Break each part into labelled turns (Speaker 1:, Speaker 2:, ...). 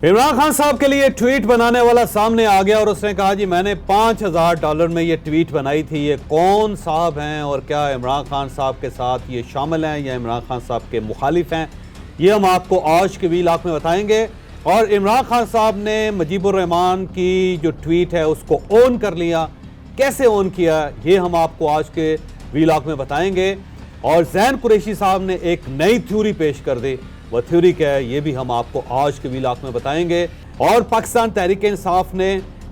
Speaker 1: इमरान खान साहब के लिए ट्वीट बनाने वाला सामने आ गया और उसने कहा जी मैंने $5000 में ये ट्वीट बनाई थी। ये कौन साहब हैं और क्या इमरान खान साहब के साथ ये शामिल हैं या इमरान खान साहब के मुखालिफ हैं, ये हम आपको आज के व्लॉग में बताएंगे। और इमरान खान साहब ने मुजीबुर रहमान की जो ट्वीट है उसको ऑन कर लिया, कैसे ऑन किया ये हम आपको आज के व्लॉग में बताएंगे। और ज़ैन कुरैशी साहब ने एक नई थ्योरी पेश कर दी, वह थ्योरी क्या है ये भी हम आपको आज के व्लॉग में बताएंगे। और पाकिस्तान तहरीक इंसाफ ने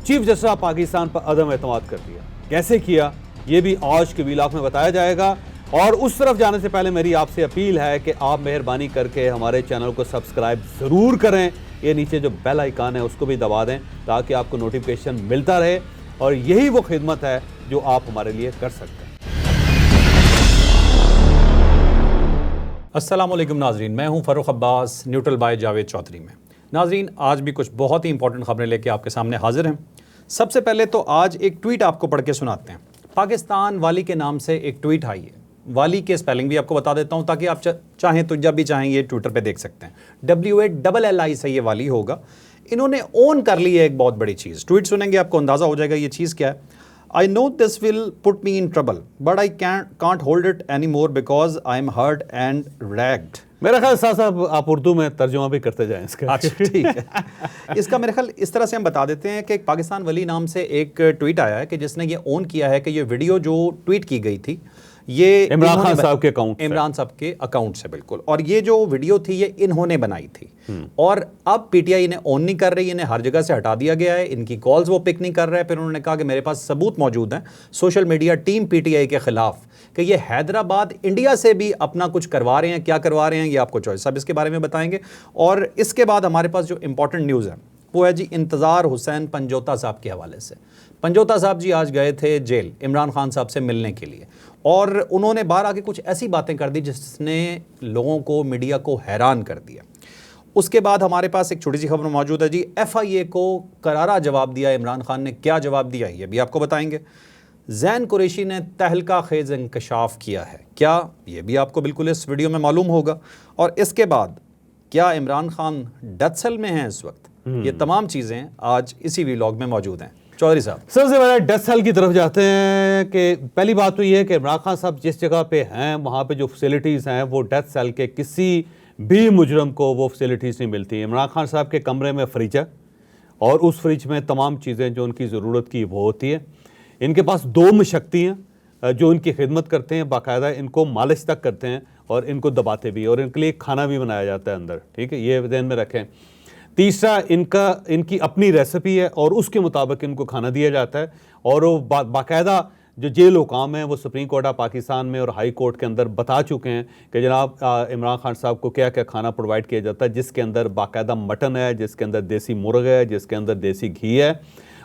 Speaker 1: चीफ जस्टिस ऑफ पाकिस्तान पर अदम एतमाद कर दिया, कैसे किया ये भी आज के व्लॉग में बताया जाएगा। और उस तरफ जाने से पहले मेरी आपसे अपील है कि आप मेहरबानी करके हमारे चैनल को सब्सक्राइब ज़रूर करें, ये नीचे जो बेल आइकन है उसको भी दबा दें ताकि आपको नोटिफिकेशन मिलता रहे। और यही वो खिदमत है जो आप हमारे लिए कर सकते हैं।
Speaker 2: अस्सलाम वालेकुम नाजरीन, मैं हूं फ़ारूक अब्बास, न्यूट्रल बाय जावेद चौधरी में। नाजरीन, आज भी कुछ बहुत ही इंपॉर्टेंट खबरें लेके आपके सामने हाजिर हैं। सबसे पहले तो आज एक ट्वीट आपको पढ़ के सुनाते हैं। पाकिस्तान वाली के नाम से एक ट्वीट आई है। वाली के स्पेलिंग भी आपको बता देता हूं ताकि आप चाहें तो जब भी चाहें ये ट्विटर पे देख सकते हैं। WALLI से ये वाली होगा। इन्होंने ओन कर ली है एक बहुत बड़ी चीज़। ट्वीट सुनेंगे आपको अंदाज़ा हो जाएगा ये चीज़ क्या है। I know this will put me in trouble, but I can't hold it anymore because I am hurt and ragged.
Speaker 1: मेरा ख्याल साहब आप उर्दू में तर्जुमा भी करते जाएं इसका।
Speaker 2: अच्छा ठीक है। इसका मेरे ख्याल इस तरह से हम बता देते हैं कि एक पाकिस्तान वली नाम से एक ट्वीट आया है कि जिसने ये ऑन किया है कि ये वीडियो जो ट्वीट की गई थी ये
Speaker 1: इमरान खान साहब के अकाउंट,
Speaker 2: इमरान साहब के अकाउंट से बिल्कुल। और ये जो वीडियो थी ये इन्होंने बनाई थी और अब पीटीआई ने ऑन नहीं कर रही, इन्हें हर जगह से हटा दिया गया है, इनकी कॉल्स वो पिक नहीं कर रहे हैं। फिर उन्होंने कहा कि मेरे पास सबूत मौजूद हैं सोशल मीडिया टीम पीटीआई के खिलाफ कि ये हैदराबाद इंडिया से भी अपना कुछ करवा रहे हैं। क्या करवा रहे हैं ये आपको चॉइस साहब इसके बारे में बताएंगे। और इसके बाद हमारे पास जो इंपॉर्टेंट न्यूज़ है वो है जी इंतज़ार हुसैन पंजोता साहब के हवाले से। पंजोता साहब जी आज गए थे जेल इमरान खान साहब से मिलने के लिए और उन्होंने बाहर आके कुछ ऐसी बातें कर दी जिसने लोगों को, मीडिया को हैरान कर दिया। उसके बाद हमारे पास एक छोटी सी खबर मौजूद है जी। FIA को करारा जवाब दिया इमरान खान ने। क्या जवाब दिया ये भी आपको बताएंगे। ज़ैन कुरैशी ने तहलका खेज़ इंकशाफ किया है, क्या ये भी आपको बिल्कुल इस वीडियो में मालूम होगा। और इसके बाद क्या इमरान खान डेथ सेल में हैं इस वक्त, ये तमाम चीज़ें आज इसी व्लॉग में मौजूद हैं। चौधरी साहब,
Speaker 1: सबसे पहले डेथ सेल की तरफ जाते हैं कि पहली बात तो ये है कि इमरान खान साहब जिस जगह पे हैं वहाँ पे जो फैसिलिटीज़ हैं वो डेथ सेल के किसी भी मुजरम को वो फैसिलिटीज़ नहीं मिलती। इमरान खान साहब के कमरे में फ्रिज है और उस फ्रिज में तमाम चीज़ें जो उनकी ज़रूरत की वो होती है। इनके पास 2 मुशक्ती हैं जो इनकी खिदमत करते हैं, बाकायदा इनको मालिश तक करते हैं और इनको दबाते भी, और इनके लिए खाना भी बनाया जाता है अंदर। ठीक है, ये ध्यान में रखें। तीसरा, इनकी अपनी रेसिपी है और उसके मुताबिक इनको खाना दिया जाता है। और वो बाकायदा जो जेल हुकाम हैं वो सुप्रीम कोर्ट ऑफ पाकिस्तान में और हाई कोर्ट के अंदर बता चुके हैं कि जनाब इमरान खान साहब को क्या क्या खाना प्रोवाइड किया जाता है, जिसके अंदर बाकायदा मटन है, जिसके अंदर देसी मुर्ग है, जिसके अंदर देसी घी है,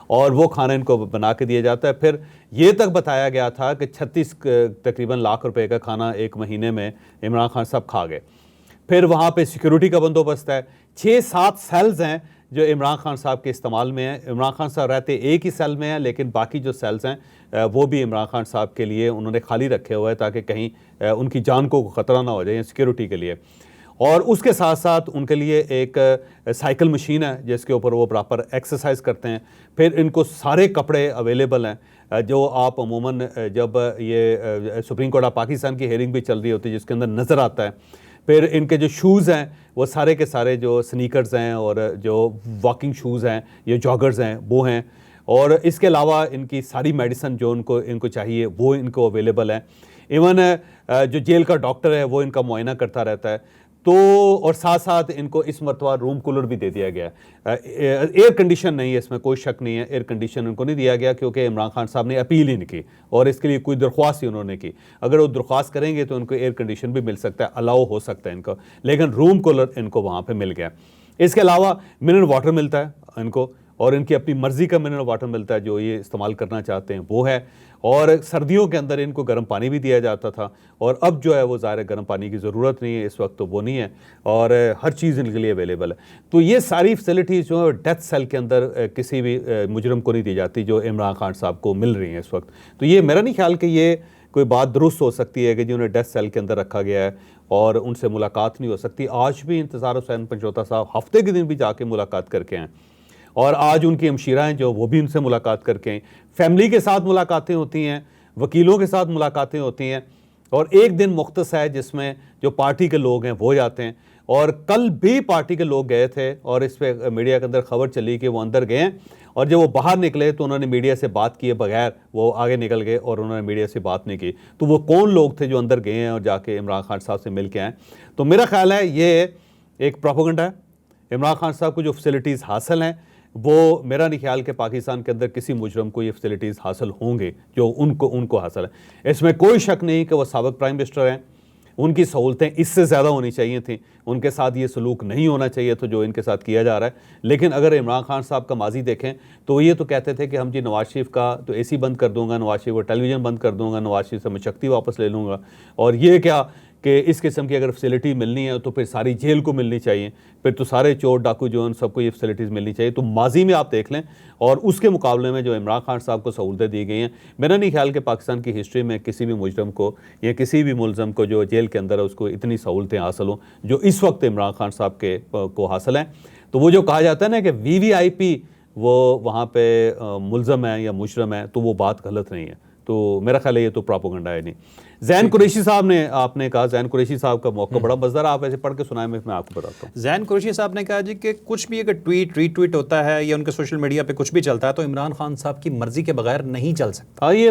Speaker 1: और वो खाना इनको बना के दिया जाता है। फिर ये तक बताया गया था कि 36 तकरीबन लाख रुपए का खाना एक महीने में इमरान खान साहब खा गए। फिर वहाँ पे सिक्योरिटी का बंदोबस्त है। 6-7 सेल्स हैं जो इमरान खान साहब के इस्तेमाल में हैं। इमरान खान साहब रहते एक ही सेल में हैं, लेकिन बाकी जो सेल्स हैं वो भी इमरान खान साहब के लिए उन्होंने खाली रखे हुए हैं ताकि कहीं उनकी जान को ख़तरा ना हो जाए, सिक्योरिटी के लिए। और उसके साथ साथ उनके लिए एक साइकिल मशीन है जिसके ऊपर वो प्रॉपर एक्सरसाइज करते हैं। फिर इनको सारे कपड़े अवेलेबल हैं जो आप अमूमन जब ये सुप्रीम कोर्ट ऑफ पाकिस्तान की हेयरिंग भी चल रही होती है जिसके अंदर नज़र आता है। फिर इनके जो शूज़ हैं वो सारे के सारे जो स्नीकर्स हैं और जो वॉकिंग शूज़ हैं, ये जॉगर्स हैं, वो हैं। और इसके अलावा इनकी सारी मेडिसिन जो इनको चाहिए वो इनको अवेलेबल है। इवन जो जेल का डॉक्टर है वो इनका मुआयना करता रहता है। तो और साथ साथ इनको इस मरतबा रूम कूलर भी दे दिया गया है। एयर कंडीशन नहीं है, इसमें कोई शक नहीं है, एयर कंडीशन इनको नहीं दिया गया क्योंकि इमरान खान साहब ने अपील ही नहीं की और इसके लिए कोई दरख्वास्त ही उन्होंने की। अगर वो दरख्वास्त करेंगे तो उनको एयर कंडीशन भी मिल सकता है, अलाउ हो सकता है इनको, लेकिन रूम कूलर इनको वहाँ पर मिल गया। इसके अलावा मिनरल वाटर मिलता है इनको और इनकी अपनी मर्ज़ी का मिनरल वाटर मिलता है जो ये इस्तेमाल करना चाहते हैं वो है। और सर्दियों के अंदर इनको गर्म पानी भी दिया जाता था और अब जो है वो ज़ाहिर गर्म पानी की ज़रूरत नहीं है इस वक्त, तो वो नहीं है और हर चीज़ इनके लिए अवेलेबल है। तो ये सारी फैसिलिटीज़ जो है डेथ सेल के अंदर किसी भी मुजरम को नहीं दी जाती जो इमरान खान साहब को मिल रही हैं इस वक्त। तो ये मेरा नहीं ख्याल कि ये कोई बात दुरुस्त हो सकती है कि जिन्हें डेथ सेल के अंदर रखा गया है और उनसे मुलाकात नहीं हो सकती। आज भी इंतज़ार हुसैन पंजोता साहब हफ्ते के दिन भी जाके मुलाकात करके आए, और आज उनकी हमशीरा हैं जो वो भी उनसे मुलाकात करके आए। फैमिली के साथ मुलाकातें होती हैं, वकीलों के साथ मुलाकातें होती हैं, और एक दिन मुख्तस है जिसमें जो पार्टी के लोग हैं वो जाते हैं। और कल भी पार्टी के लोग गए थे और इस पर मीडिया के अंदर खबर चली कि वो अंदर गए हैं, और जब वो बाहर निकले तो उन्होंने मीडिया से बात किए बगैर वो आगे निकल गए और उन्होंने मीडिया से बात नहीं की। तो वो कौन लोग थे जो अंदर गए हैं और जाके इमरान खान साहब से मिल के आए? तो मेरा ख्याल है ये एक प्रोपेगेंडा है। इमरान खान साहब को जो फैसिलिटीज़ हासिल हैं वो मेरा नहीं ख्याल कि पाकिस्तान के अंदर किसी मुजरम को ये फैसिलिटीज़ हासिल होंगे जो उनको हासिल है। इसमें कोई शक नहीं कि वो साबिक प्राइम मिनिस्टर हैं, उनकी सहूलतें इससे ज़्यादा होनी चाहिए थी, उनके साथ ये सलूक नहीं होना चाहिए था जो इनके साथ किया जा रहा है। लेकिन अगर इमरान खान साहब का माजी देखें तो ये तो कहते थे कि हम जी नवाज शरीफ का तो एसी बंद कर दूंगा, नवाज शरीफ को टेलीविज़न बंद कर दूंगा, नवाज शरीफ से मैं शक्ति वापस ले लूँगा, और ये क्या कि इस किस्म की अगर फैसिलिटी मिलनी है तो फिर सारी जेल को मिलनी चाहिए, फिर तो सारे चोर डाकू जो हैं सबको ये फैसिलिटीज़ मिलनी चाहिए। तो माजी में आप देख लें और उसके मुकाबले में जो इमरान खान साहब को सहूलतें दी गई हैं, मेरा नहीं ख्याल कि पाकिस्तान की हिस्ट्री में किसी भी मुजरम को या किसी भी मुलजम को जो जेल के अंदर है उसको इतनी सहूलतें हासिल हों जो इस वक्त इमरान खान साहब के को हासिल हैं। तो वो जो कहा जाता है ना कि VVIP वो वहाँ पे मुलजम है या मुजरम है, तो वो बात गलत नहीं है। तो मेरा ख्याल है ये तो प्रोपेगेंडा है नहीं। जैन कुरैशी साहब ने, आपने कहा जैन कुरैशी साहब का मौका बड़ा मज़ेदार, आप ऐसे पढ़ के सुनाए मैं आपको बताता हूँ।
Speaker 2: जैन कुरैशी साहब ने कहा जी कि कुछ भी अगर रीट्वीट होता है या उनके सोशल मीडिया पे कुछ भी चलता है तो इमरान खान साहब की मर्जी के बगैर नहीं चल सकता।
Speaker 1: हाँ, ये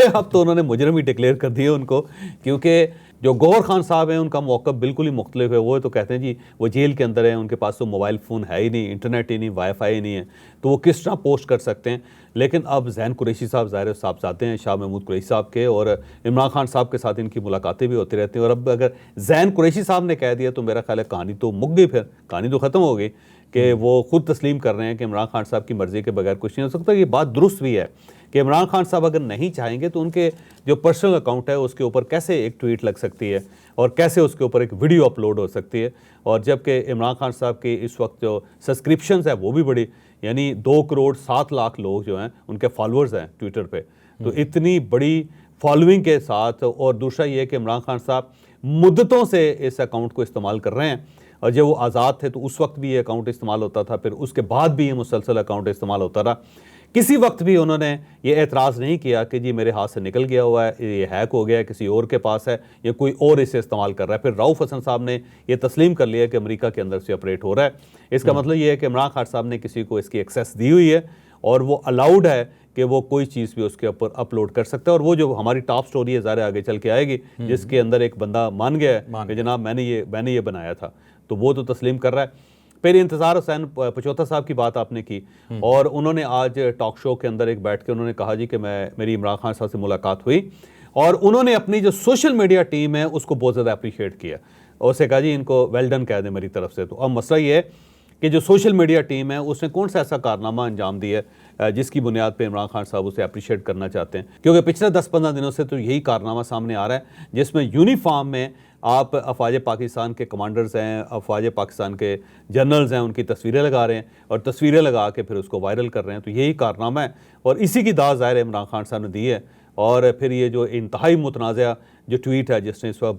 Speaker 1: अब तो उन्होंने मुजरम ही डिक्लेयर कर दिए उनको, क्योंकि जो गौहर खान साहब हैं उनका मौक़िफ़ बिल्कुल ही मुख्तलिफ है। वो तो कहते हैं जी वो जेल के अंदर है, उनके पास तो मोबाइल फ़ोन है ही नहीं, इंटरनेट ही नहीं, वाईफाई ही नहीं है, तो वो किस तरह पोस्ट कर सकते हैं। लेकिन अब जैन कुरैशी साहब ज़ाहिर साहबजादे हैं शाह महमूद कुरैशी साहब के, और इमरान खान साहब के साथ इनकी मुलाकातें भी होती रहती हैं। और अब अगर जैन कुरैशी साहब ने कह दिया तो मेरा ख्याल है कहानी तो मुक गई, फिर कहानी तो ख़त्म हो गई कि वो खुद तस्लीम कर रहे हैं कि इमरान खान साहब की मर्ज़ी के बगैर कुछ नहीं हो सकता। ये बात दुरुस्त भी है कि इमरान खान साहब अगर नहीं चाहेंगे तो उनके जो पर्सनल अकाउंट है उसके ऊपर कैसे एक ट्वीट लग सकती है और कैसे उसके ऊपर एक वीडियो अपलोड हो सकती है। और जबकि इमरान खान साहब की इस वक्त जो सब्सक्रिप्शंस है वो भी बड़ी, यानी 2,07,00,000 लोग जो हैं उनके फॉलोअर्स हैं ट्विटर पे, तो इतनी बड़ी फॉलोइंग के साथ। और दूसरा ये कि इमरान खान साहब मुद्दतों से इस अकाउंट को इस्तेमाल कर रहे हैं, और जब वो आज़ाद थे तो उस वक्त भी ये अकाउंट इस्तेमाल होता था, फिर उसके बाद भी ये मुसलसल अकाउंट इस्तेमाल होता रहा। किसी वक्त भी उन्होंने ये एतराज़ नहीं किया कि जी मेरे हाथ से निकल गया हुआ है, ये हैक हो गया है, किसी और के पास है या कोई और इसे इस्तेमाल कर रहा है। फिर रऊफ़ हसन साहब ने ये तस्लीम कर लिया कि अमेरिका के अंदर से ऑपरेट हो रहा है। इसका मतलब ये है कि इमरान खान साहब ने किसी को इसकी एक्सेस दी हुई है और वो अलाउड है कि वो कोई चीज़ भी उसके ऊपर अपलोड कर सकता है। और वो जो हमारी टॉप स्टोरी है ज़ाहिर आगे चल के आएगी, जिसके अंदर एक बंदा मान गया है कि जनाब मैंने ये बनाया था, तो वो तो तस्लीम कर रहा है। फिर इंतज़ार हुसैन पंजोता साहब की बात आपने की, और उन्होंने आज टॉक शो के अंदर एक बैठ के उन्होंने कहा जी कि मेरी इमरान खान साहब से मुलाकात हुई, और उन्होंने अपनी जो सोशल मीडिया टीम है उसको बहुत ज़्यादा अप्रिशिएट किया और उससे कहा जी इनको वेल डन कह दें मेरी तरफ से। तो अब मसला ये है कि जो सोशल मीडिया टीम है उसने कौन सा ऐसा कारनामा अंजाम दिया है जिसकी बुनियाद पे इमरान खान साहब उसे अप्रिशिएट करना चाहते हैं। क्योंकि पिछले 10-15 दिनों से तो यही कारनामा सामने आ रहा है जिसमें यूनिफॉर्म में आप अफवाज पाकिस्तान के कमांडर्स हैं, अफवाज पाकिस्तान के जनरल्स हैं, उनकी तस्वीरें लगा रहे हैं और तस्वीरें लगा के फिर उसको वायरल कर रहे हैं। तो यही कारनामा है और इसी की दाद ज़ाहिर इमरान खान साहब ने दी है। और फिर ये जो इंतहाई मुतनाज़ा जो ट्वीट है जिसने इस वक्त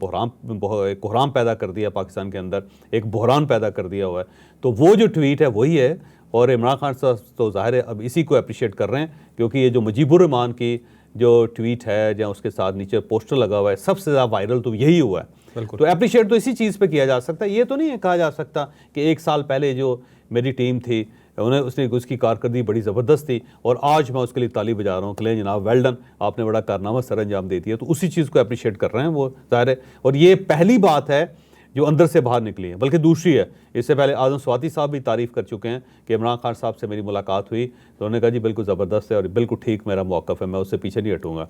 Speaker 1: कोहराम पैदा कर दिया पाकिस्तान के अंदर, एक बहरान पैदा कर दिया हुआ है, तो वो जो ट्वीट है वही है। और इमरान खान साहब तो ज़ाहिर है अब इसी को अप्रिशिएट कर रहे हैं, क्योंकि ये जो मुजीबुर रहमान की जो ट्वीट है या उसके साथ नीचे पोस्टर लगा हुआ है सबसे ज़्यादा वायरल तो यही हुआ है। तो अप्रिशिएट तो इसी चीज़ पे किया जा सकता है। ये तो नहीं कहा जा सकता कि 1 साल पहले जो मेरी टीम थी उसकी कारकर्दगी बड़ी ज़बरदस्त थी और आज मैं उसके लिए ताली बजा रहा हूँ कि जनाब वेल डन, आपने बड़ा कारनामा सर अंजाम दे दिया। तो उसी चीज़ को अप्रिशिएट कर रहे हैं वो ज़ाहिर है। और ये पहली बात है जो अंदर से बाहर निकली है, बल्कि दूसरी है। इससे पहले आज़म स्वाति साहब भी तारीफ़ कर चुके हैं कि इमरान खान साहब से मेरी मुलाकात हुई तो उन्होंने कहा जी बिल्कुल ज़बरदस्त है और बिल्कुल ठीक मेरा मौक़िफ़ है, मैं उससे पीछे नहीं हटूँगा।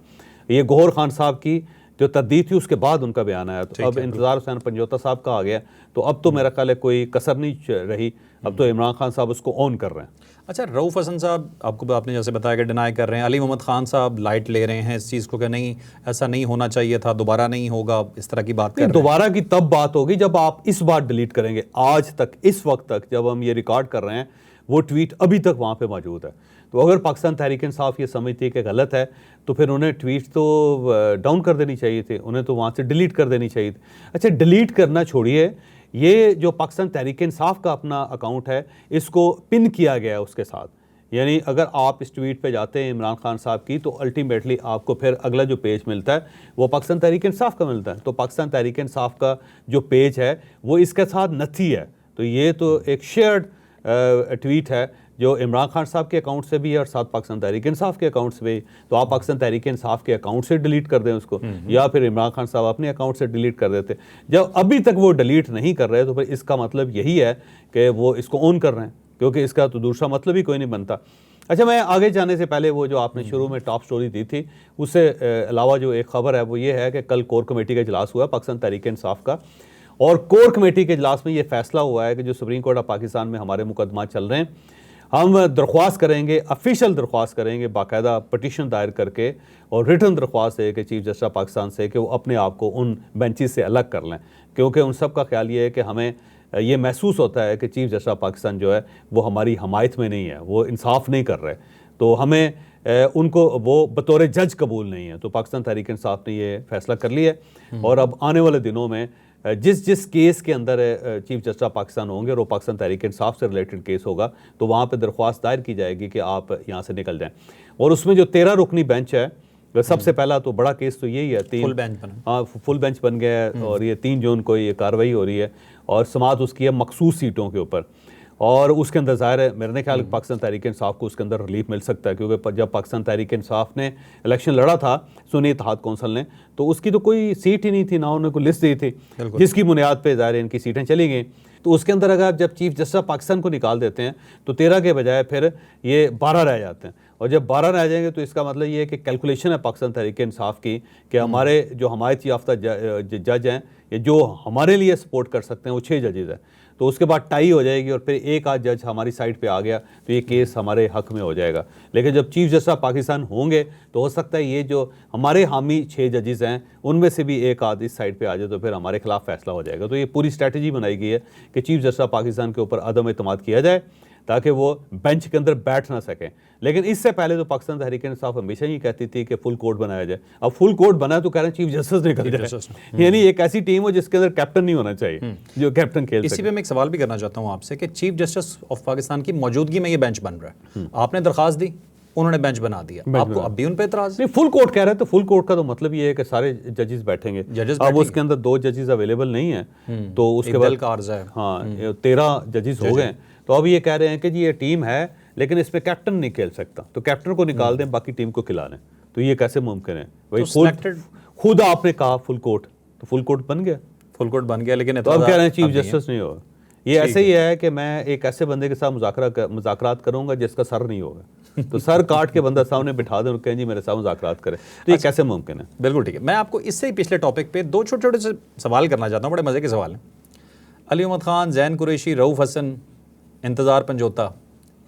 Speaker 1: ये गौहर खान साहब की जो तब्दील थी उसके बाद उनका बयान आया। तो अब इंतज़ार हुसैन पंजोता साहब का आ गया, तो अब तो मेरा ख्याल है कोई कसर नहीं रही, अब तो इमरान खान साहब उसको ऑन कर रहे हैं।
Speaker 2: अच्छा, रऊफ़ हसन साहब आपने जैसे बताया कि डिनाई कर रहे हैं, अली मोहम्मद खान साहब लाइट ले रहे हैं इस चीज़ को कि नहीं ऐसा नहीं होना चाहिए था, दोबारा नहीं होगा, इस तरह की बात कर रहे हैं।
Speaker 1: दोबारा की तब बात होगी जब आप इस बात डिलीट करेंगे। आज तक इस वक्त तक जब हम ये रिकॉर्ड कर रहे हैं वो ट्वीट अभी तक वहाँ पे मौजूद है। तो अगर पाकिस्तान तहरीक इंसाफ ये समझती है कि गलत है तो फिर उन्हें ट्वीट तो डाउन कर देनी चाहिए थे, उन्हें तो वहाँ से डिलीट कर देनी चाहिए थी। अच्छा, डिलीट करना छोड़िए, ये जो पाकिस्तान तहरीक इंसाफ का अपना अकाउंट है इसको पिन किया गया है उसके साथ, यानी अगर आप इस ट्वीट पे जाते हैं इमरान खान साहब की तो अल्टीमेटली आपको फिर अगला जो पेज मिलता है वो पाकिस्तान तहरीक इंसाफ का मिलता है। तो पाकिस्तान तहरीक इंसाफ का जो पेज है वो इसके साथ नथी है। तो ये तो एक शेयर्ड ट्वीट है जो इमरान खान साहब के अकाउंट से भी है और साथ पाकिस्तान तहरीक इंसाफ के अकाउंट से भी। तो आप पाकिस्तान तहरीक इंसाफ के अकाउंट से डिलीट कर दें उसको, या फिर इमरान खान साहब अपने अकाउंट से डिलीट कर देते। जब अभी तक वो डिलीट नहीं कर रहे तो फिर इसका मतलब यही है कि वो इसको ऑन कर रहे हैं, क्योंकि इसका तो दूसरा मतलब ही कोई नहीं बनता। अच्छा, मैं आगे जाने से पहले वो जो आपने शुरू में टॉप स्टोरी दी थी उससे अलावा जो एक खबर है वो ये है कि कल कोर कमेटी का इजलास हुआ पाकिस्तान तहरीक इंसाफ का, और कोर कमेटी के इजलास में ये फैसला हुआ है कि जो सुप्रीम कोर्ट ऑफ पाकिस्तान में हमारे मुकदमा चल रहे हैं, हम दरख्वास्त करेंगे, ऑफिशियल दरख्वास्त करेंगे, बाकायदा पटिशन दायर करके और रिटर्न दरख्वास्त है कि चीफ जस्टिस ऑफ पाकिस्तान से कि वो अपने आप को उन बेंचेस से अलग कर लें, क्योंकि उन सब का ख्याल ये है कि हमें ये महसूस होता है कि चीफ जस्टिस ऑफ पाकिस्तान जो है वो हमारी हमायत में नहीं है, वो इंसाफ नहीं कर रहे, तो हमें उनको वो बतौर जज कबूल नहीं है। तो पाकिस्तान तहरीक इंसाफ ने ये फैसला कर लिया है और अब आने वाले दिनों में जिस केस के अंदर चीफ जस्टिस ऑफ पाकिस्तान होंगे और वो पाकिस्तान तहरीक इंसाफ से रिलेटेड केस होगा तो वहाँ पे दरख्वास्त दायर की जाएगी कि आप यहाँ से निकल जाएं। और उसमें जो 13 रुकनी बेंच है, सबसे पहला तो बड़ा केस तो यही है,
Speaker 2: फुल बेंच बना,
Speaker 1: हाँ फुल बेंच बन गया है और ये 3 जून को ये कार्रवाई हो रही है और समाअत उसकी है मखसूस सीटों के ऊपर। और उसके अंदर ज़ाहिर है मेरे ख्याल पाकिस्तान तहरीक इंसाफ को उसके अंदर रिलीफ मिल सकता है, क्योंकि जब पाकिस्तान तहरीक इंसाफ ने इलेक्शन लड़ा था सुन्नी इत्तेहाद कौंसिल ने, तो उसकी तो कोई सीट ही नहीं थी, ना उन्होंने कोई लिस्ट दी थी जिसकी बुनियाद पे ज़ाहिर इनकी सीटें चली गई। तो उसके अंदर अगर जब चीफ जस्टिस ऑफ पाकिस्तान को निकाल देते हैं तो 13 के बजाय फिर ये 12 रह जाते हैं, और जब 12 रह जाएंगे तो इसका मतलब ये है कि कैलकुलेशन है पाकिस्तान तहरीक इंसाफ की कि हमारे जो हमायत याफ्ता जज हैं या जो हमारे लिए सपोर्ट कर सकते हैं वो 6 जजेज़ हैं, तो उसके बाद टाई हो जाएगी और फिर एक आध जज हमारी साइड पे आ गया तो ये केस हमारे हक में हो जाएगा। लेकिन जब चीफ जस्टिस ऑफ पाकिस्तान होंगे तो हो सकता है ये जो हमारे हामी 6 जजेस हैं उनमें से भी एक आध इस साइड पे आ जाए तो फिर हमारे खिलाफ फैसला हो जाएगा। तो ये पूरी स्ट्रैटेजी बनाई गई है कि चीफ जस्टिस ऑफ पाकिस्तान के ऊपर अदम एतमाद किया जाए ताकि वो बेंच के अंदर बैठ ना सकें। लेकिन इससे पहले तो पाकिस्तान तहरीक इंसाफ हमेशा ही कहती थी कि फुल कोर्ट बनाया जाए। अब फुल कोर्ट बना तो कह रहे हैं चीफ जस्टिस निकल जाए, यानी एक ऐसी टीम हो जिसके अंदर कैप्टन नहीं होना चाहिए, जो कैप्टन खेल
Speaker 2: इसी पे मैं एक सवाल भी करना चाहता हूँ आपसे कि चीफ जस्टिस ऑफ पाकिस्तान की मौजूदगी में ये बेंच बन रहा है, आपने दरख्वास्त दी, उन्होंने बेंच बना दिया, आपको अब भी उन पे एतराज
Speaker 1: नहीं? फुल कोर्ट कह रहे हैं तो फुल कोर्ट का तो मतलब ये है कि सारे जजेस बैठेंगे, अब उसके अंदर 2 जजेस अवेलेबल नहीं है तो उसके बाद
Speaker 2: का अर्जा है,
Speaker 1: हाँ 13 जजेस हो गए। तो अब ये कह रहे हैं कि जी ये टीम है लेकिन इस पे कैप्टन नहीं खेल सकता, तो कैप्टन को निकाल दें, बाकी टीम को खिला लें। तो ये कैसे मुमकिन है भाई? खुद आपने कहा फुल कोर्ट, तो फुल कोर्ट बन गया,
Speaker 2: फुल कोर्ट बन गया, लेकिन
Speaker 1: तो अब कह रहे हैं चीफ जस्टिस नहीं होगा। ये ऐसे ही है कि मैं एक ऐसे बंदे के साथ मुज़ाकरात करूंगा जिसका सर नहीं होगा, तो सर काट के बंदा सामने बिठा दें और कहें जी मेरे साथ मुज़ाकरात करें, तो ये कैसे मुमकिन है?
Speaker 2: बिल्कुल ठीक है। मैं आपको इससे ही पिछले टॉपिक पे 2 छोटे छोटे से सवाल करना चाहता हूँ, बड़े मज़े के सवाल हैं। अली अहमद खान, जैन कुरैशी, रऊफ हसन, इंतज़ार पंजोता,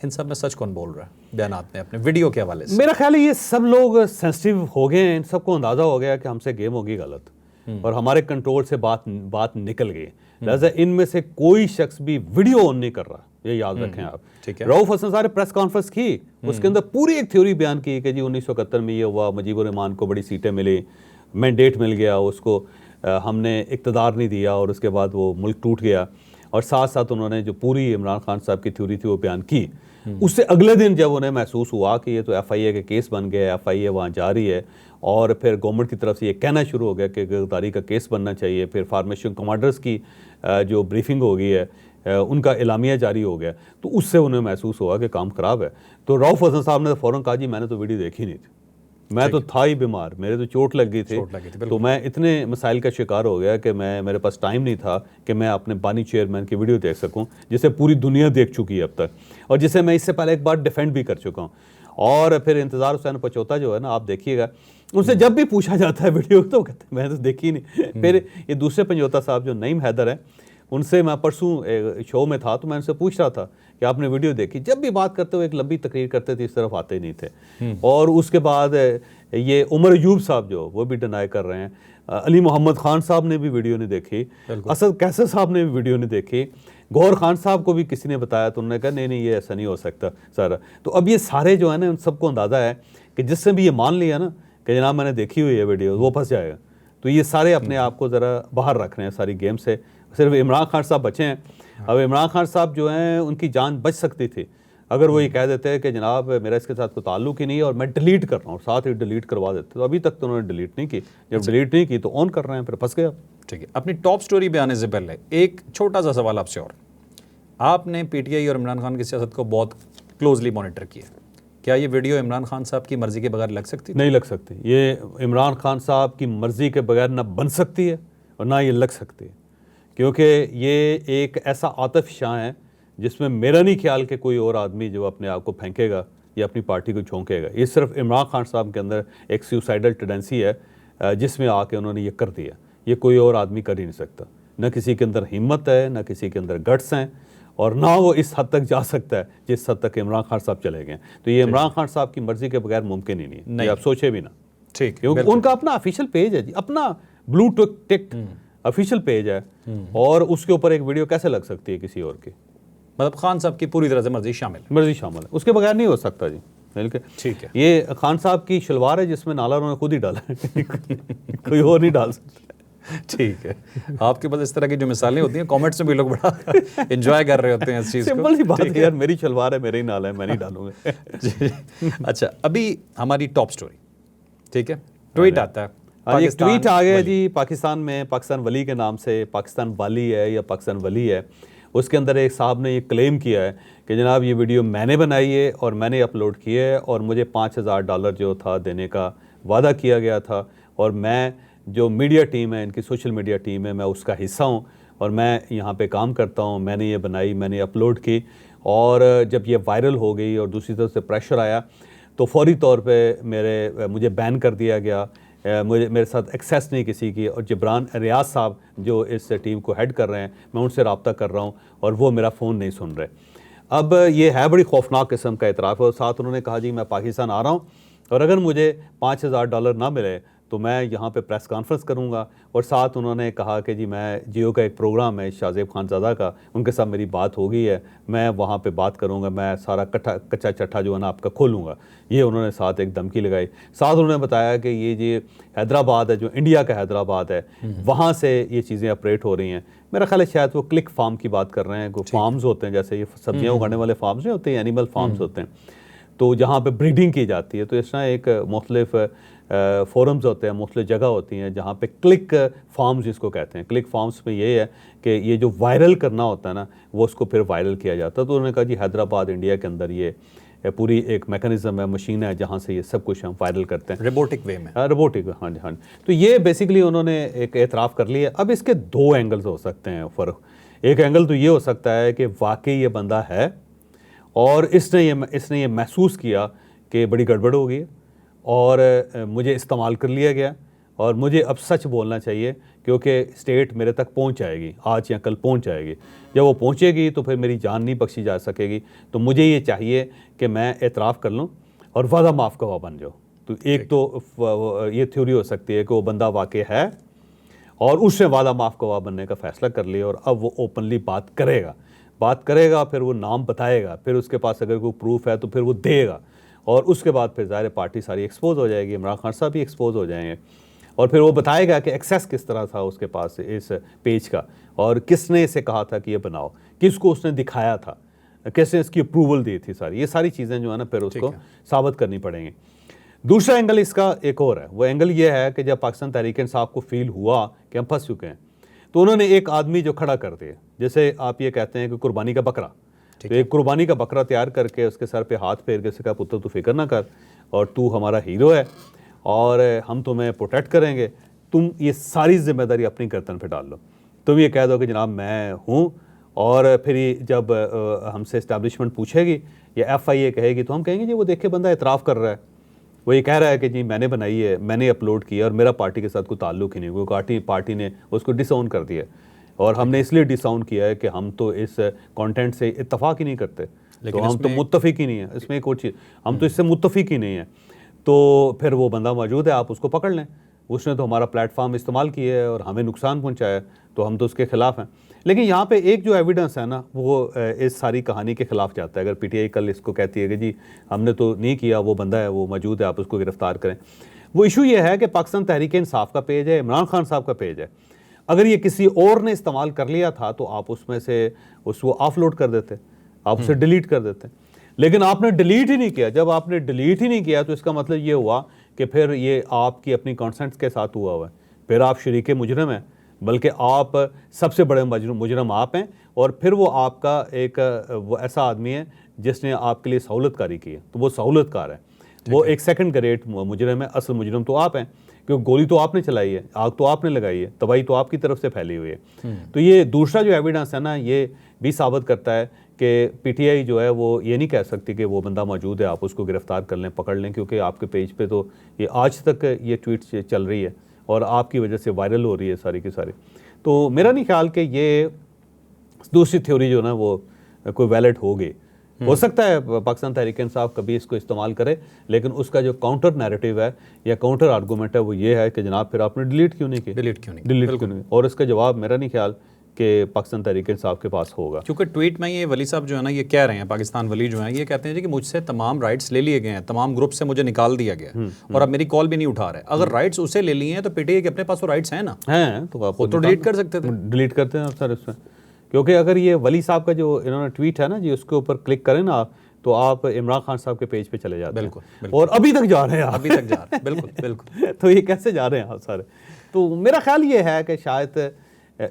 Speaker 2: इन सब में सच कौन बोल रहा है बयानात में अपने वीडियो के हवाले से?
Speaker 1: मेरा ख्याल है ये सब लोग सेंसिटिव हो गए हैं, इन सबको अंदाज़ा हो गया कि हमसे गेम होगी गलत और हमारे कंट्रोल से बात निकल गई। लिहाजा इनमें से कोई शख्स भी वीडियो ऑन नहीं कर रहा, ये याद रखें आप।
Speaker 2: ठीक है।
Speaker 1: रऊफ हसन साहब ने प्रेस कॉन्फ्रेंस की, उसके अंदर पूरी एक थ्योरी बयान की कि जी 1971 में ये हुआ, मुजीबुर रहमान को बड़ी सीटें मिली, मैंडेट मिल गया उसको, हमने इक़्तिदार नहीं दिया और उसके बाद वो मुल्क टूट गया। और साथ साथ उन्होंने जो पूरी इमरान खान साहब की थ्योरी थी वो बयान की। उससे अगले दिन जब उन्हें महसूस हुआ कि ये तो FIA के केस बन गए, FIA वहाँ जा रही है, और फिर गवर्नमेंट की तरफ से ये कहना शुरू हो गया कि गिरफ्तारी का केस बनना चाहिए, फिर फार्मेशन कमांडर्स की जो ब्रीफिंग हो गई है, उनका एलामिया जारी हो गया, तो उससे उन्हें महसूस हुआ कि काम ख़राब है। तो रऊफ हसन साहब ने फ़ौरन कहा जी मैंने तो वीडियो देखी नहीं थी, मैं तो था ही बीमार, मेरे तो चोट लग गई थी, तो मैं इतने मसाइल का शिकार हो गया कि मेरे पास टाइम नहीं था कि मैं अपने बानी चेयरमैन की वीडियो देख सकूं, जिसे पूरी दुनिया देख चुकी है अब तक और जिसे मैं इससे पहले एक बार डिफेंड भी कर चुका हूं। और फिर इंतज़ार हुसैन पंजोता जो है ना, आप देखिएगा, उनसे जब भी पूछा जाता है वीडियो तो कहते हैं मैं तो देखी नहीं। फिर ये दूसरे पंजोता साहब जो नईम हैदर है, उनसे मैं परसों शो में था तो मैं उनसे पूछ रहा था कि आपने वीडियो देखी। जब भी बात करते हुए एक लंबी तकरीर करते थे, इस तरफ आते ही नहीं थे। और उसके बाद ये उमर अयूब साहब जो वो भी डिनाई कर रहे हैं, अली मोहम्मद खान साहब ने भी वीडियो नहीं देखी, असद कैसर साहब ने भी वीडियो नहीं देखी, गौहर खान साहब को भी किसी ने बताया तो उन्होंने कहा नहीं नहीं ये ऐसा नहीं हो सकता सारा। तो अब ये सारे जो है ना, उन सबको अंदाज़ा है कि जिससे भी ये मान लिया ना कि जनाब मैंने देखी हुई है वीडियो, वो फंस जाएगा। तो ये सारे अपने आप को ज़रा बाहर रख रहे हैं सारी गेम से। सिर्फ इमरान खान साहब बचे हैं। अब इमरान खान साहब जो हैं उनकी जान बच सकती थी अगर वो ये कह देते हैं कि जनाब मेरा इसके साथ कोई ताल्लुक ही नहीं है और मैं डिलीट कर रहा हूँ, साथ ही डिलीट करवा देते। तो अभी तक तो उन्होंने डिलीट नहीं की। जब डिलीट नहीं की तो ऑन कर रहे हैं, फिर फंस गया।
Speaker 2: ठीक है, अपनी टॉप स्टोरी पे आने से पहले एक छोटा सा सवाल आपसे और। आपने पीटीआई और इमरान खान की सियासत को बहुत क्लोजली मॉनिटर किया, क्या ये वीडियो इमरान खान साहब की मर्जी के बगैर लग सकती थी?
Speaker 1: नहीं लग सकती। ये इमरान खान साहब की मर्जी के बगैर ना बन सकती है और ना ये लग सकती है, क्योंकि ये एक ऐसा आतिफ शाह है जिसमें मेरा नहीं ख्याल कि कोई और आदमी जो अपने आप को फेंकेगा या अपनी पार्टी को झोंकेगा। ये सिर्फ इमरान खान साहब के अंदर एक सुसाइडल टेंडेंसी है जिसमें आके उन्होंने ये कर दिया। ये कोई और आदमी कर ही नहीं सकता। न किसी के अंदर हिम्मत है, न किसी के अंदर गट्स हैं, और ना वो इस हद तक जा सकता है जिस हद तक इमरान खान साहब चले गए। तो ये इमरान खान साहब की मर्जी के बगैर मुमकिन ही नहीं है। ये आप सोचे भी ना।
Speaker 2: ठीक,
Speaker 1: क्योंकि उनका अपना ऑफिशियल पेज है जी, अपना ब्लू टिक ऑफिशियल पेज है, और उसके ऊपर एक वीडियो कैसे लग सकती है किसी और की?
Speaker 2: मतलब खान साहब की पूरी तरह से मर्जी शामिल
Speaker 1: है, उसके बगैर नहीं हो सकता जी। बल्कि
Speaker 2: ठीक है,
Speaker 1: ये खान साहब की शलवार है जिसमें नाला उन्होंने खुद ही डाला है कोई और नहीं डाल सकता।
Speaker 2: ठीक है, आपके पास इस तरह की जो मिसालें होती हैं कमेंट्स में भी लोग बड़ा एंजॉय कर रहे होते हैं इस चीज़ को।
Speaker 1: सिंपल सी बात है यार, मेरी शलवार है, मेरे ही नाला है, मैं नहीं डालूंगा।
Speaker 2: अच्छा, अभी हमारी टॉप स्टोरी, ठीक है, ट्वीट आता है।
Speaker 1: आज एक ट्वीट आ गया जी पाकिस्तान में, पाकिस्तान वली के नाम से, पाकिस्तान वाली है या पाकिस्तान वली है, उसके अंदर एक साहब ने ये क्लेम किया है कि जनाब ये वीडियो मैंने बनाई है और मैंने अपलोड की है और मुझे $5000 जो था देने का वादा किया गया था, और मैं जो मीडिया टीम है, इनकी सोशल मीडिया टीम है, मैं उसका हिस्सा हूँ और मैं यहाँ पे काम करता हूँ। मैंने ये बनाई, मैंने अपलोड की, और जब ये वायरल हो गई और दूसरी तरफ से प्रेशर आया तो फौरी तौर पे मुझे बैन कर दिया गया। मेरे साथ एक्सेस नहीं किसी की, और जबरान रियाज साहब जो इस टीम को हेड कर रहे हैं, मैं उनसे रब्ता कर रहा हूँ और वो मेरा फ़ोन नहीं सुन रहे। अब ये है बड़ी खौफनाक किस्म का इतराफ़ है। और साथ उन्होंने कहा जी मैं पाकिस्तान आ रहा हूँ और अगर मुझे $5000 ना मिले तो मैं यहाँ पे प्रेस कॉन्फ्रेंस करूँगा। और साथ उन्होंने कहा कि जी मैं जियो का एक प्रोग्राम है शाहजेब खानज़ादा का, उनके साथ मेरी बात हो गई है, मैं वहाँ पे बात करूँगा, मैं सारा कच्चा चट्ठा जो है ना आपका खोलूँगा। ये उन्होंने साथ एक धमकी लगाई। साथ उन्होंने बताया कि ये जो हैदराबाद है, जो इंडिया का हैदराबाद है, वहाँ से ये चीज़ें ऑपरेट हो रही हैं। मेरा ख्याल है शायद वो क्लिक फार्म की बात कर रहे हैं। कोई फार्म्स होते हैं, जैसे ये सब्जियाँ उगाने वाले फार्म्स नहीं होते, एनिमल फार्म्स होते हैं, तो जहाँ पे ब्रीडिंग की जाती है। तो इस तरह एक मुख्तलिफ फोरम्स होते हैं, मुख्तलिफ जगह होती हैं जहाँ पे क्लिक फार्म्स जिसको कहते हैं। क्लिक फार्म्स में ये है कि ये जो वायरल करना होता है ना, वो उसको फिर वायरल किया जाता है। तो उन्होंने कहा जी हैदराबाद इंडिया के अंदर ये पूरी एक मैकेनिज्म है, मशीन है, जहाँ से ये सब कुछ हम वायरल करते हैं
Speaker 2: रोबोटिक वे में।
Speaker 1: रोबोटिक, हाँ जी हाँ जी। तो ये बेसिकली उन्होंने एक एतराफ़ कर लिया। अब इसके दो एंगल्स हो सकते हैं फ़र्क। एक एंगल तो ये हो सकता है कि वाकई ये बंदा है और इसने ये महसूस किया कि बड़ी गड़बड़ हो गई और मुझे इस्तेमाल कर लिया गया और मुझे अब सच बोलना चाहिए क्योंकि स्टेट मेरे तक पहुंच जाएगी, आज या कल पहुंच जाएगी। जब वो पहुंचेगी तो फिर मेरी जान नहीं बख्शी जा सकेगी। तो मुझे ये चाहिए कि मैं एतराफ़ कर लूं और वादा माफ़ गवाह बन जाऊँ। तो एक तो ये थ्योरी हो सकती है कि वो बंदा वाकई है और उसने वादा माफ़ गवाह बनने का फ़ैसला कर लिया और अब वो ओपनली बात करेगा, फिर वो नाम बताएगा, फिर उसके पास अगर कोई प्रूफ है तो फिर वो देगा और उसके बाद फिर ज़ाहिर पार्टी सारी एक्सपोज हो जाएगी, इमरान खान साहब भी एक्सपोज हो जाएंगे और फिर वो बताएगा कि एक्सेस किस तरह था उसके पास इस पेज का और किसने इसे कहा था कि ये बनाओ, किसको उसने दिखाया था, कैसे इसकी अप्रूवल दी थी। ये सारी चीज़ें जो है ना फिर उसको साबित करनी पड़ेंगी। दूसरा एंगल इसका एक और है। वो एंगल ये है कि जब पाकिस्तान तहरीक इंसाफ को फील हुआ कि हम फंस चुके हैं तो उन्होंने एक आदमी जो खड़ा कर दिया, जैसे आप ये कहते हैं कि कुर्बानी का बकरा, तो एक कुर्बानी का बकरा तैयार करके उसके सर पे हाथ फेर के उससे कहा पुत्र तू फिक्र ना कर और तू हमारा हीरो है और हम तुम्हें प्रोटेक्ट करेंगे, तुम ये सारी जिम्मेदारी अपनी गर्दन पे डाल लो, तुम ये कह दो कि जनाब मैं हूँ। और फिर जब हमसे इस्टेब्लिशमेंट पूछेगी या FIA कहेगी तो हम कहेंगे जी वो देखे बंदा इतराफ़ कर रहा है, वो ये कह रहा है कि जी मैंने बनाई है, मैंने अपलोड किया और मेरा पार्टी के साथ कोई ताल्लुक ही नहीं, कोई पार्टी ने उसको डिसऑन कर दिया और हमने इसलिए डिसऑन किया है कि हम तो इस कंटेंट से इत्तफाक ही नहीं करते। तो हम तो मुत्तफिक ही नहीं है इसमें। एक और चीज़, हम तो इससे मुत्तफिक ही नहीं है, तो फिर वो बंदा मौजूद है, आप उसको पकड़ लें। उसने तो हमारा प्लेटफॉर्म इस्तेमाल किया है और हमें नुकसान पहुंचाया, तो हम तो उसके खिलाफ हैं। लेकिन यहाँ पे एक जो एविडेंस है ना, वो इस सारी कहानी के खिलाफ जाता है। अगर पीटीआई कल इसको कहती है कि जी हमने तो नहीं किया, वो बंदा है, वो मौजूद है, आप उसको गिरफ्तार करें। वो इशू ये है कि पाकिस्तान तहरीक इंसाफ का पेज है, इमरान खान साहब का पेज है। अगर ये किसी और ने इस्तेमाल कर लिया था तो आप उसमें से उसको ऑफलोड कर देते, आप उसे डिलीट कर देते। लेकिन आपने डिलीट ही नहीं किया। जब आपने डिलीट ही नहीं किया तो इसका मतलब ये हुआ कि फिर ये आपकी अपनी कॉन्सेंट के साथ हुआ है, फिर आप शरीक मुजरम हैं, बल्कि आप सबसे बड़े मुजरम आप हैं। और फिर वो आपका एक वो ऐसा आदमी है जिसने आपके लिए सहूलतकारी की है, तो वो सहूलतकार है, वो एक सेकंड ग्रेड मुजरम है। असल मुजरम तो आप हैं, क्योंकि गोली तो आपने चलाई है, आग तो आपने लगाई है, तबाही तो आपकी तरफ से फैली हुई है। तो ये दूसरा जो एविडेंस है ना, ये भी साबित करता है कि पीटीआई जो है वो ये नहीं कह सकती कि वो बंदा मौजूद है, आप उसको गिरफ्तार कर लें, पकड़ लें, क्योंकि आपके पेज पे तो ये आज तक ये ट्वीट चल रही है और आपकी वजह से वायरल हो रही है सारी की सारी। तो मेरा नहीं ख्याल कि ये दूसरी थ्योरी जो ना वो कोई वैलिड होगी। हो सकता है पाकिस्तान तहरीक इंसाफ कभी इसको इस्तेमाल करे, लेकिन उसका जो काउंटर नैरेटिव है या काउंटर आर्गूमेंट है वो ये है कि जनाब फिर आपने डिलीट क्यों नहीं की, डिलीट क्यों नहीं। और इसका जवाब मेरा नहीं ख्याल कि पाकिस्तान तहरीक इंसाफ के पास होगा,
Speaker 2: क्योंकि ट्वीट में ये वली साहब जो है ना ये कह रहे हैं, पाकिस्तान वली जो हैं ये कहते हैं कि मुझसे तमाम राइट्स ले लिए गए हैं, तमाम ग्रुप से मुझे निकाल दिया गया और अब मेरी कॉल भी नहीं उठा रहे। अगर राइट्स उसे ले लिए हैं तो पीटीआई के अपने पास वो राइट्स हैं ना,
Speaker 1: हैं, तो आप
Speaker 2: तो डिलीट कर सकते थे।
Speaker 1: डिलीट करते हैं सर इसमें, क्योंकि अगर ये वली साहब का जो इन्होंने ट्वीट है ना जी, उसके ऊपर क्लिक करें ना तो आप इमरान खान साहब के पेज पे चले जाते हैं।
Speaker 2: बिल्कुल।
Speaker 1: और अभी तक जा रहे हैं आप,
Speaker 2: अभी तक जा रहे हैं। बिल्कुल।
Speaker 1: तो ये कैसे जा रहे हैं आप सारे? तो मेरा ख्याल ये है कि शायद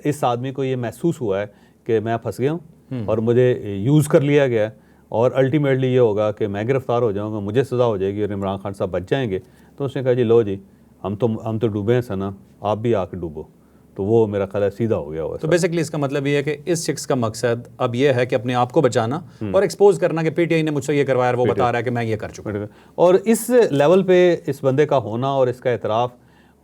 Speaker 1: इस आदमी को ये महसूस हुआ है कि मैं फंस गया हूँ और मुझे यूज़ कर लिया गया है, और अल्टीमेटली ये होगा कि मैं गिरफ्तार हो जाऊँगा, मुझे सज़ा हो जाएगी और इमरान खान साहब बच जाएंगे। तो उसने कहा जी लो जी, हम तो डूबे हैं सना, आप भी आके डूबो। तो वो मेरा ख्याल है सीधा हो गया हुआ।
Speaker 2: तो बेसिकली इसका मतलब ये है कि इस शख्स का मकसद अब ये है कि अपने आप को बचाना और एक्सपोज करना कि पीटीआई ने मुझसे ये करवाया, वो बता रहा है कि मैं ये कर चुका हूं।
Speaker 1: और इस लेवल पे इस बंदे का होना और इसका एतराफ़,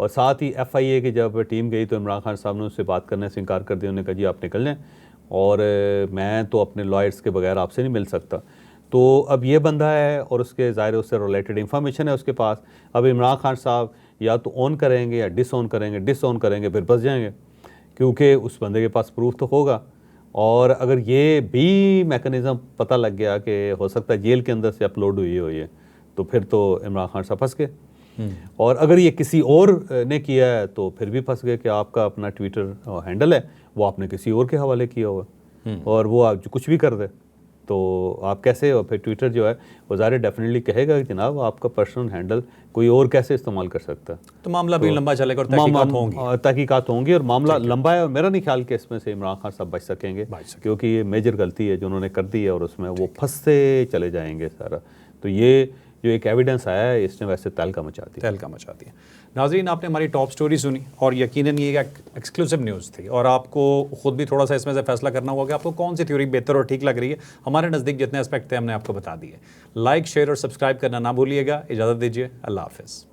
Speaker 1: और साथ ही एफआईए की जब टीम गई तो इमरान खान साहब ने उससे बात करने से इनकार कर दिया। उन्होंने कहा जी आप निकल जाएं और मैं तो अपने लॉयर्स के बगैर आपसे नहीं मिल सकता। तो अब ये बंदा है और उसके ज़ाहिर उससे रिलेटेड इंफॉर्मेशन है उसके पास। अब इमरान खान साहब या तो ऑन करेंगे या डिसऑन करेंगे, फिर बच जाएंगे, क्योंकि उस बंदे के पास प्रूफ तो होगा। और अगर ये भी मैकेनिज़्म पता लग गया कि हो सकता है जेल के अंदर से अपलोड हुई हो ये, तो फिर तो इमरान खान साहब फंस गए। और अगर ये किसी और ने किया है तो फिर भी फंस गए कि आपका अपना ट्विटर हैंडल है वो आपने किसी और के हवाले किया हुआ और वो आप जो कुछ भी कर दे तो आप कैसे, और फिर ट्विटर जो है वो ज़ाहिर डेफिनेटली कहेगा कि जनाब आपका पर्सनल हैंडल कोई और कैसे इस्तेमाल कर सकता है।
Speaker 2: तो मामला भी लंबा चलेगा और
Speaker 1: तहकीकात होंगी और मामला लंबा है। और मेरा नहीं ख्याल कि इसमें से इमरान खान साहब बच सकेंगे, क्योंकि ये मेजर गलती है जो उन्होंने कर दी है और उसमें वो फंसते चले जाएंगे सारा। तो ये जो एक एविडेंस आया है इसने वैसे तहलका मचा दिया।
Speaker 2: नाज़रीन, आपने हमारी टॉप स्टोरी सुनी और यकीनन ये एक एक्सक्लूसिव न्यूज़ थी और आपको खुद भी थोड़ा सा इसमें से फैसला करना होगा कि आपको कौन सी थ्योरी बेहतर और ठीक लग रही है। हमारे नज़दीक जितने एस्पेक्ट थे हमने आपको बता दिए। लाइक, शेयर और सब्सक्राइब करना ना भूलिएगा। इजाज़त दीजिए, अल्लाह हाफ़िज़।